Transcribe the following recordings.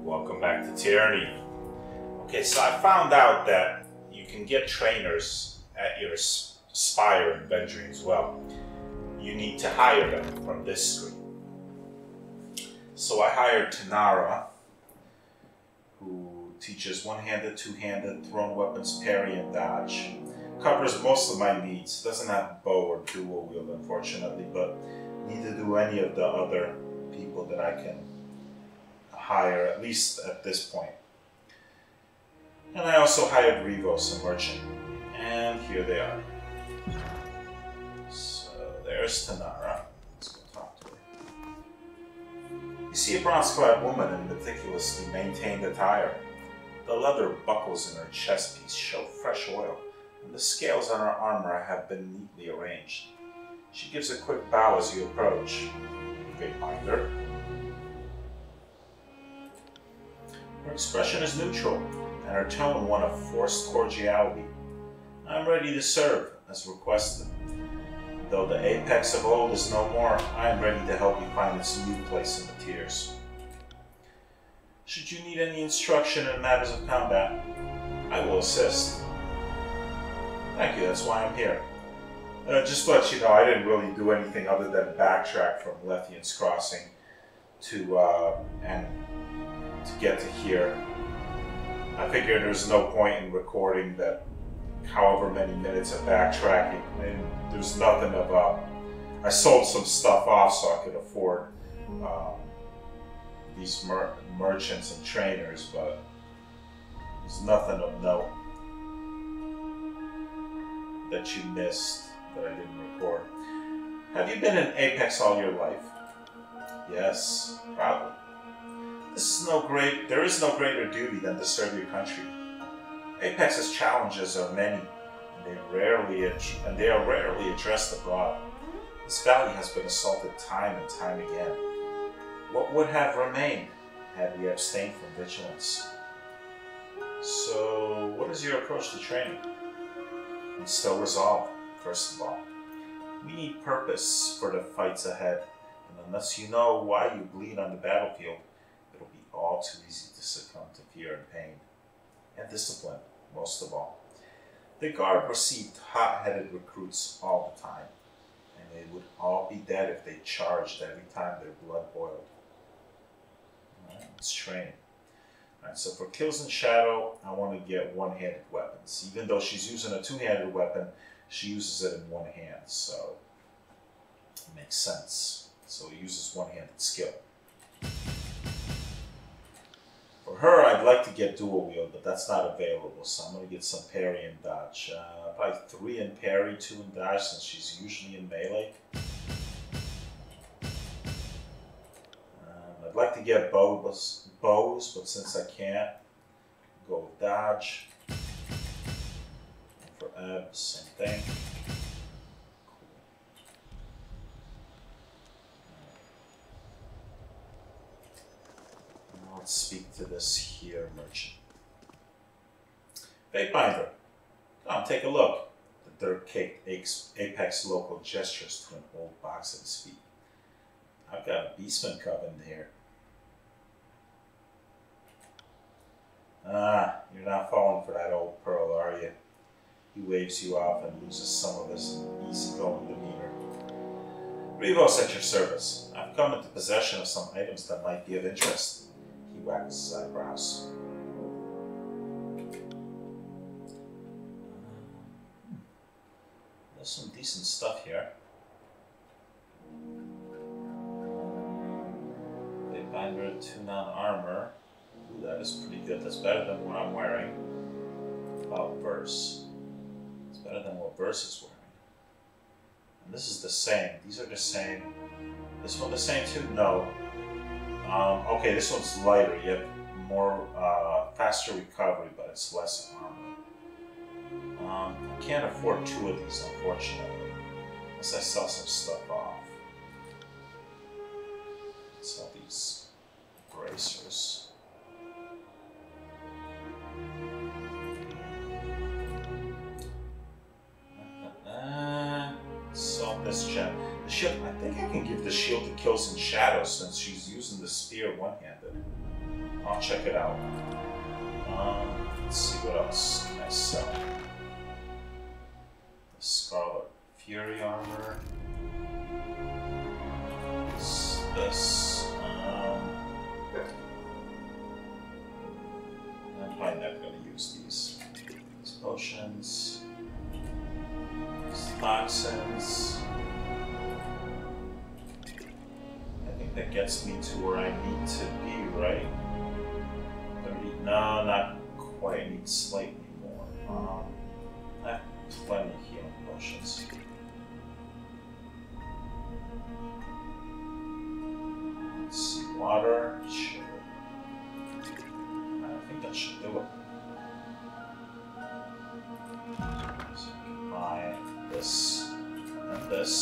Welcome back to Tyranny. Okay, so I found out that you can get trainers at your Spire inventory as well. You need to hire them from this screen. So I hired Tanara, who teaches one-handed, two-handed, thrown weapons, parry, and dodge. Covers most of my needs. Doesn't have bow or dual wield, unfortunately, but neither do any of the other people that I can hire, at least at this point. And I also hired Rivos, a merchant. And here they are. So there's Tanara. Let's go talk to her. You see a bronze-clad woman in meticulously maintained attire. The leather buckles in her chest piece show fresh oil, and the scales on her armor have been neatly arranged. She gives a quick bow as you approach. Wayfinder. Her expression is neutral, and her tone one of forced cordiality. I'm ready to serve, as requested. Though the apex of old is no more, I am ready to help you find its new place in the tiers. Should you need any instruction in matters of combat, I will assist. Thank you, that's why I'm here. Just to let you know, I didn't really do anything other than backtrack from Lethian's Crossing to get to here. I figured there's no point in recording that however many minutes of backtracking, and there's nothing of I sold some stuff off so I could afford these merchants and trainers, but there's nothing of note that you missed that I didn't record. Have you been in Apex all your life? Yes, probably. There is no greater duty than to serve your country. Apex's challenges are many, and they are rarely addressed abroad. This valley has been assaulted time and time again. What would have remained had we abstained from vigilance? So, what is your approach to training? I'm still resolved, first of all. We need purpose for the fights ahead, and unless you know why you bleed on the battlefield, it'll be all too easy to succumb to fear and pain. And discipline, most of all. The Guard received hot-headed recruits all the time, and they would all be dead if they charged every time their blood boiled. It's training. Alright, so for kills in Shadow, I want to get one-handed weapons. Even though she's using a two-handed weapon, she uses it in one hand, so it makes sense. So he uses one-handed skill. For her, I'd like to get dual wield, but that's not available, so I'm going to get some parry and dodge. Probably 3 in parry, 2 in dodge, since she's usually in melee. I'd like to get bows, but since I can't, go with dodge. And for Eb, same thing. Cool. Let's speak to this here merchant. Fatebinder, come take a look. The dirt-caked Apex local gestures to an old box at his feet. I've got a beastman coven here. You're not falling for that old pearl, are you? He waves you off and loses some of his easygoing demeanor. Rivos at your service. I've come into possession of some items that might be of interest. He wags his eyebrows. There's some decent stuff here. Binder 2 non-armor. Ooh, that is pretty good. That's better than what I'm wearing. About Verse. It's better than what Verse is wearing. And this is the same. These are the same. This one the same too? No. Okay, this one's lighter. You have more, faster recovery, but it's less armor. I can't afford 2 of these, unfortunately. Unless I sell some stuff off. Sell these bracers. Sell this gem. The ship, I think I can give the shield to kill some shadows since she's using the spear one-handed. I'll check it out. Let's see what else can I sell. The Scarlet Fury armor. This. I'm probably not going to use these. These potions. These toxins. I think that gets me to where I need to be, right? 30, no, not quite. I need slightly more. I have plenty of healing potions. Let's see, water. Sure. I think that should do it. So I can buy this and this.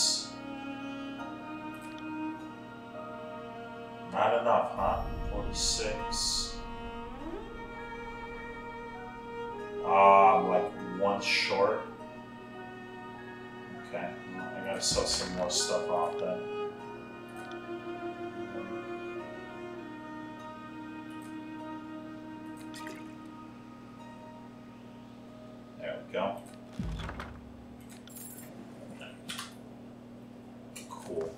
Not enough, huh? 46. I'm like one short. Okay, well, I gotta sell some more stuff off then. There we go. Cool.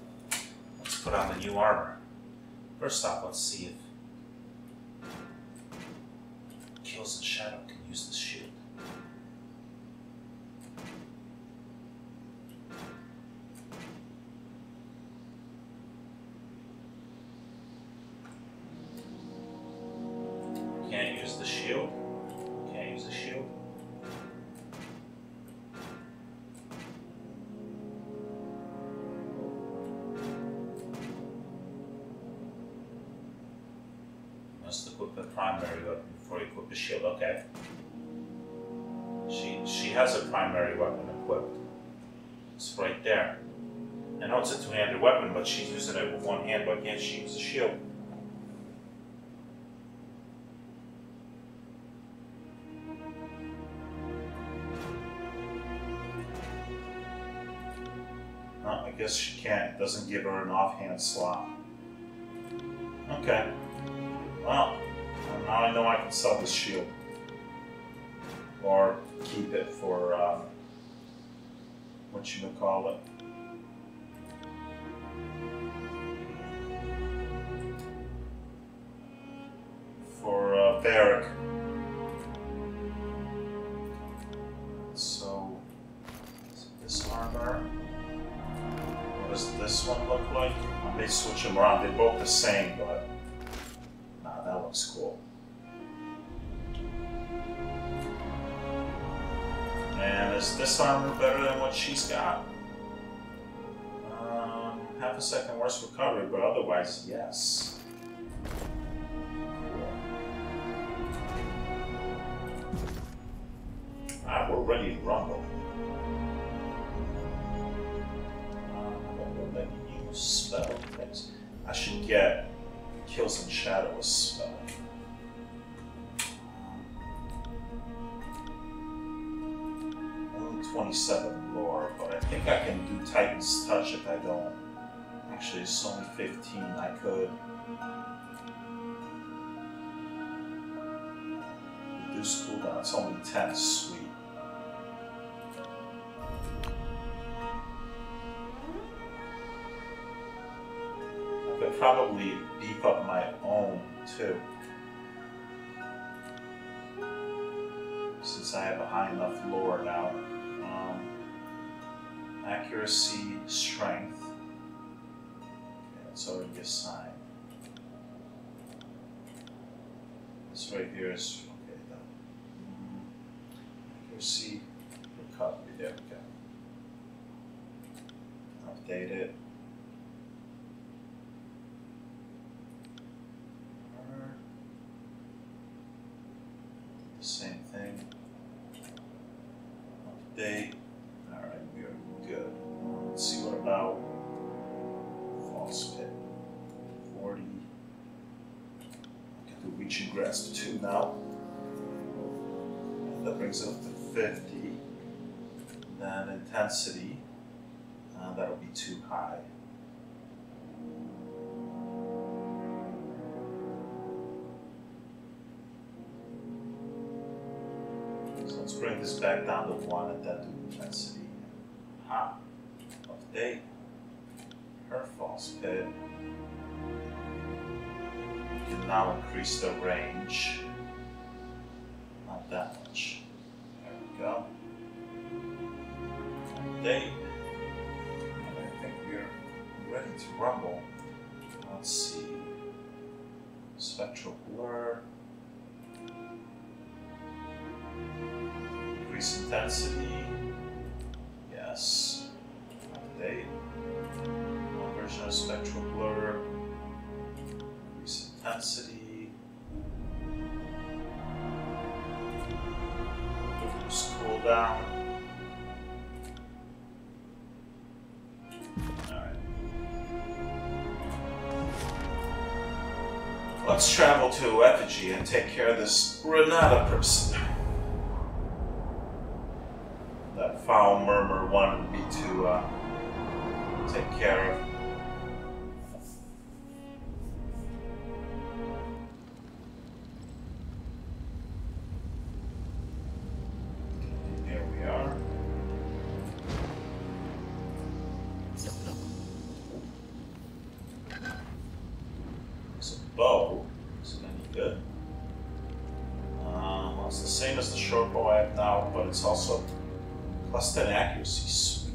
Let's put on the new armor. First off, let's see if Kills and Shadow can use this shield. Can't use the shield. Can't use the shield. Must equip the primary weapon before you equip the shield. Okay. She has a primary weapon equipped. It's right there. I know it's a two-handed weapon, but she's using it with one hand. Why can't she use the shield? No, I guess she can't. It doesn't give her an offhand slot. Okay. Well, now I know I can sell this shield. Or keep it for, whatchamacallit. For, Barrack. So, this armor. What does this one look like? I may switch them around. They're both the same, but nah, that looks cool. And is this armor better than what she's got? Half a second worse recovery, but otherwise, yes. Alright, we're ready to rumble. Let me use spell things. I should get Kills and Shadow a spell. 27 lore, but I think I can do Titan's Touch if I don't. Actually, it's only 15. I could reduce cooldown. It's only 10. Sweet. I could probably beef up my own too, since I have a high enough lore now. Accuracy, strength. Okay, that's already assigned. This right here is okay. Accuracy, recovery. There we go. Update it. The same thing. Update. Alright, we are good. Let's see, what about False Pit? 40. I can do Reach and Grasp 2 now. And that brings it up to 50. Then Intensity. That'll be too high. So let's bring this back down to 1 and then do intensity. Ha! Update. Her false pit. We can now increase the range. Not that much. There we go. Update. And I think we're ready to rumble. Let's see. Spectral blur. Increase intensity. Yes. Update. One version of spectral blur. Increase intensity. Reduce cooldown. Let's travel to Effigy and take care of this Renata person. That foul murmur wanted me to take care of. Here we are. It's a bow. Isn't any good. Well, it's the same as the short bow I have now, but it's also +10 accuracy. Sweet.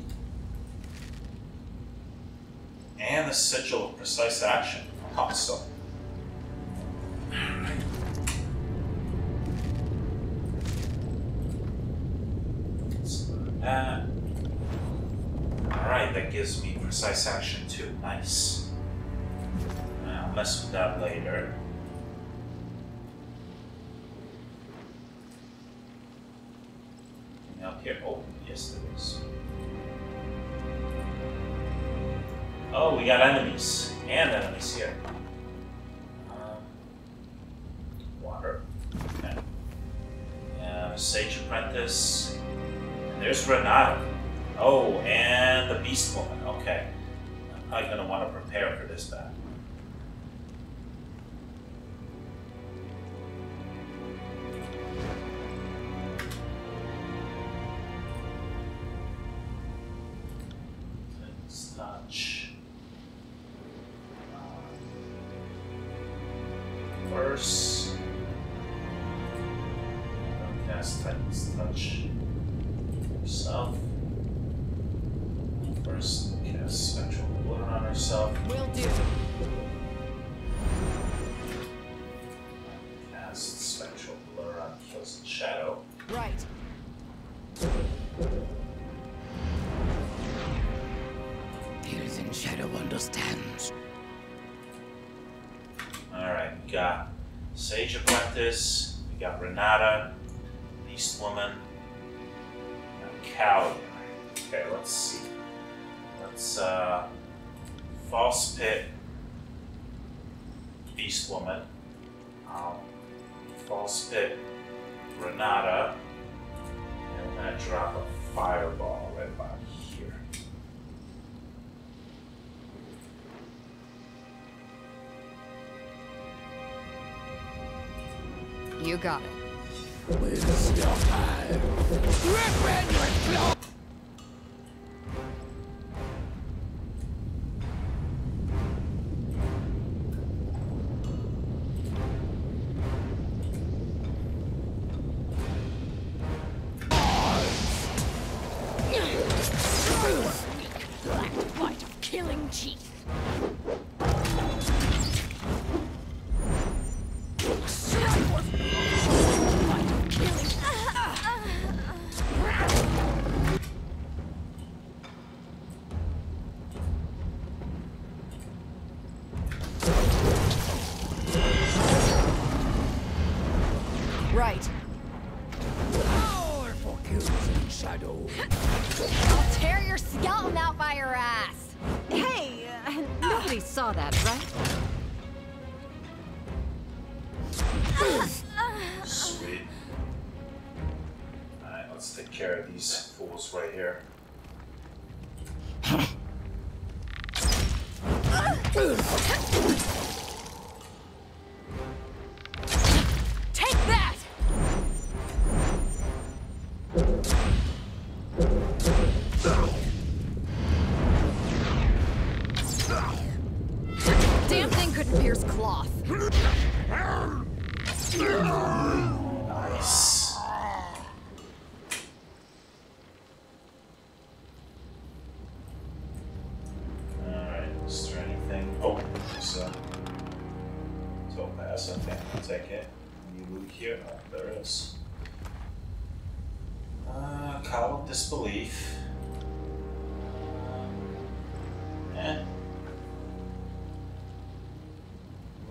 And a sigil of precise action. Awesome. Let's go to that. Alright, that gives me precise action too. Nice. I'll mess with that later. Up here. Oh, yes, there is. Oh, we got enemies. And enemies here. Water. Okay. Sage Apprentice. And there's Renata. Oh, and the Beast Woman. Okay. I'm probably going to want to prepare for this battle. First, cast Titan's Touch herself. First, cast Spectral Blur on herself. Will do. Cast Spectral Blur on Kills and Shadow. Right. Kills and Shadow understands. Alright, we got Sage Apprentice, we got Renata, Beast Woman, and Callie. Okay, let's see. Let's False Pit, Beast Woman, False Pit, Renata, and I'm gonna drop a fireball right about here. You got it. Where's your fire? Rip your claw! Black bite of killing teeth. Right. Powerful kills in shadow. I'll tear your skeleton out by your ass. Hey, Nobody saw that, right? Sweet. Alright, let's take care of these fools right here. Take that! Nice. Alright, is there anything? Oh, there's a topaz. Okay, I'll take it. Any loot here? Oh, there is. Call of Disbelief.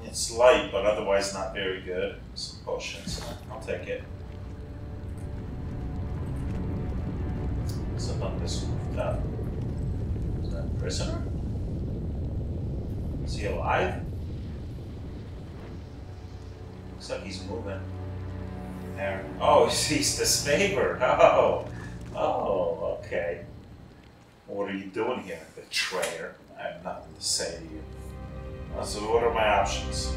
It's light, but otherwise not very good. Some potions. I'll take it. What's up on this rooftop? Is that a prisoner? Is he alive? Looks like he's moving. There. Oh, he's disfavored. Oh, okay. What are you doing here, betrayer? I have nothing to say to you. So what are my options?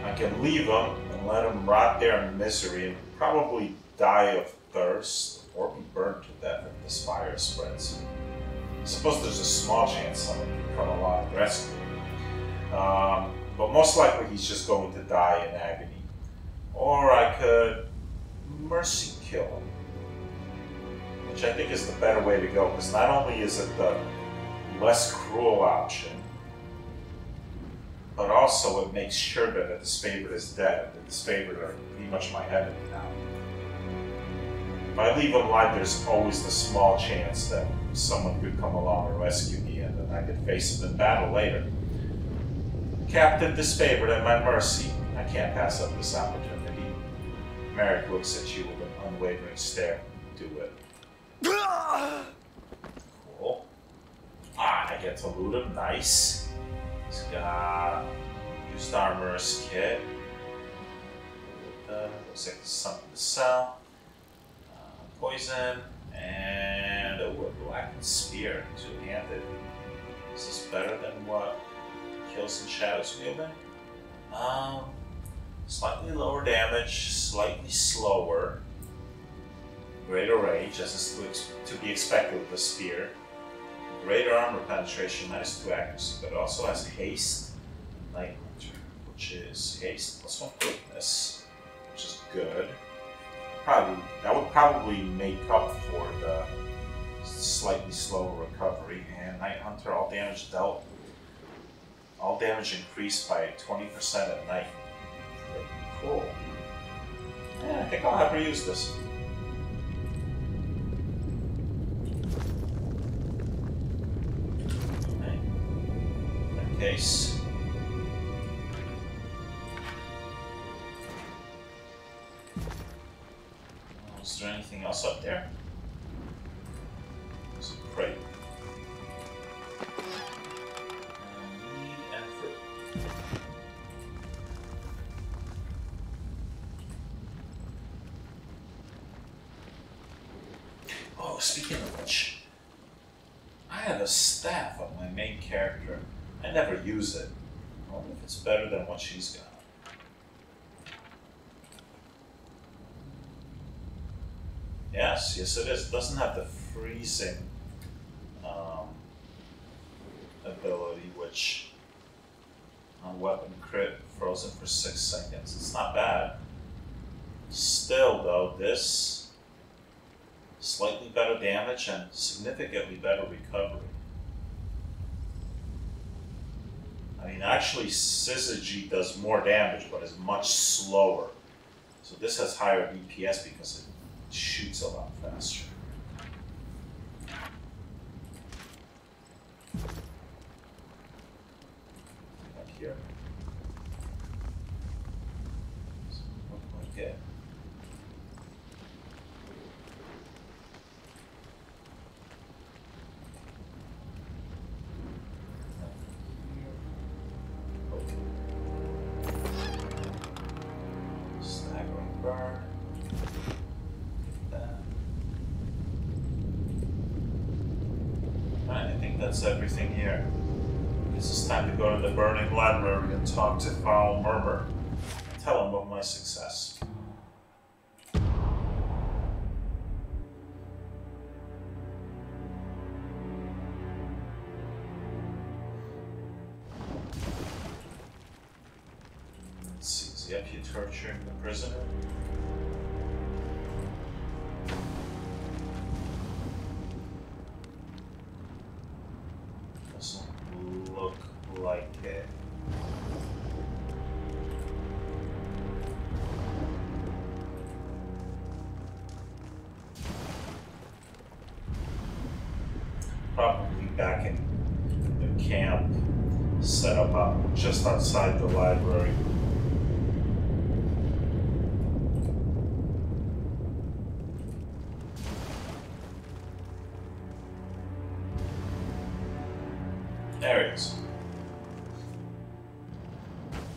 I can leave him and let him rot there in misery and probably die of thirst or be burned to death if this fire spreads. I suppose there's a small chance someone can come along and rescue him. But most likely he's just going to die in agony. Or I could mercy kill him, which I think is the better way to go, because not only is it the less cruel option, but also it makes sure that the disfavored is dead. The disfavored are pretty much my enemy now. If I leave him alive, there's always the small chance that someone could come along and rescue me, and then I could face him in battle later. Captain Disfavored at my mercy. I can't pass up this opportunity. Merrick looks at you with an unwavering stare. Do it. Cool. I get to loot him. Nice. He's got used armor's kit. Looks like there's something to sell. Poison and a wood blackened spear, two-handed. Is this better than what Kills and Shadows wielding? Slightly lower damage, slightly slower. Greater range, as is to be expected with the spear. Greater armor penetration, -2 accuracy, but it also has haste and Night Hunter, which is haste +1 quickness, which is good. That would probably make up for the slightly slower recovery. And Night Hunter, all damage dealt, all damage increased by 20% at night. Pretty cool. Yeah, I think I'll have her use this. Case. Is there anything else up there? There's a crate. Mead and fruit. Oh, speaking of which, I have a staff of my main character. I never use it. I wonder if it's better than what she's got. Yes, it is. It doesn't have the freezing ability, which on weapon crit frozen for 6 seconds. It's not bad. Still, though, this slightly better damage and significantly better recovery. I mean, actually, Syzygy does more damage, but is much slower. So this has higher DPS because it shoots a lot faster. Back here. Okay. That's everything here. Guess it's time to go to the Burning Library and talk to Foul Murmur and tell him of my success. Let's Yep, you torturing the prisoner. Doesn't look like it. Probably back in the camp, set up just outside the library. There he is.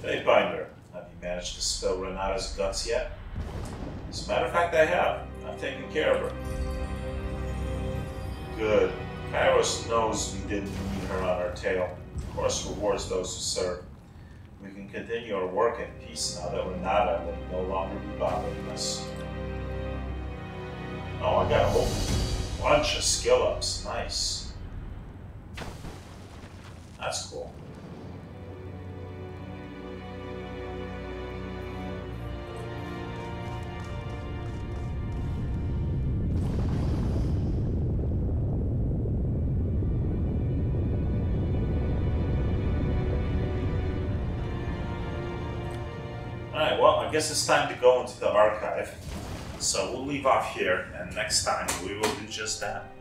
Fatebinder, have you managed to spill Renata's guts yet? As a matter of fact, I have. I've taken care of her. Good. Kairos knows we didn't need her on our tail. Of course, rewards those who serve. We can continue our work in peace now that Renata will no longer be bothering us. Oh, I got a whole bunch of skill ups. Nice. That's cool. Alright, well, I guess it's time to go into the archive. So we'll leave off here, and next time we will do just that.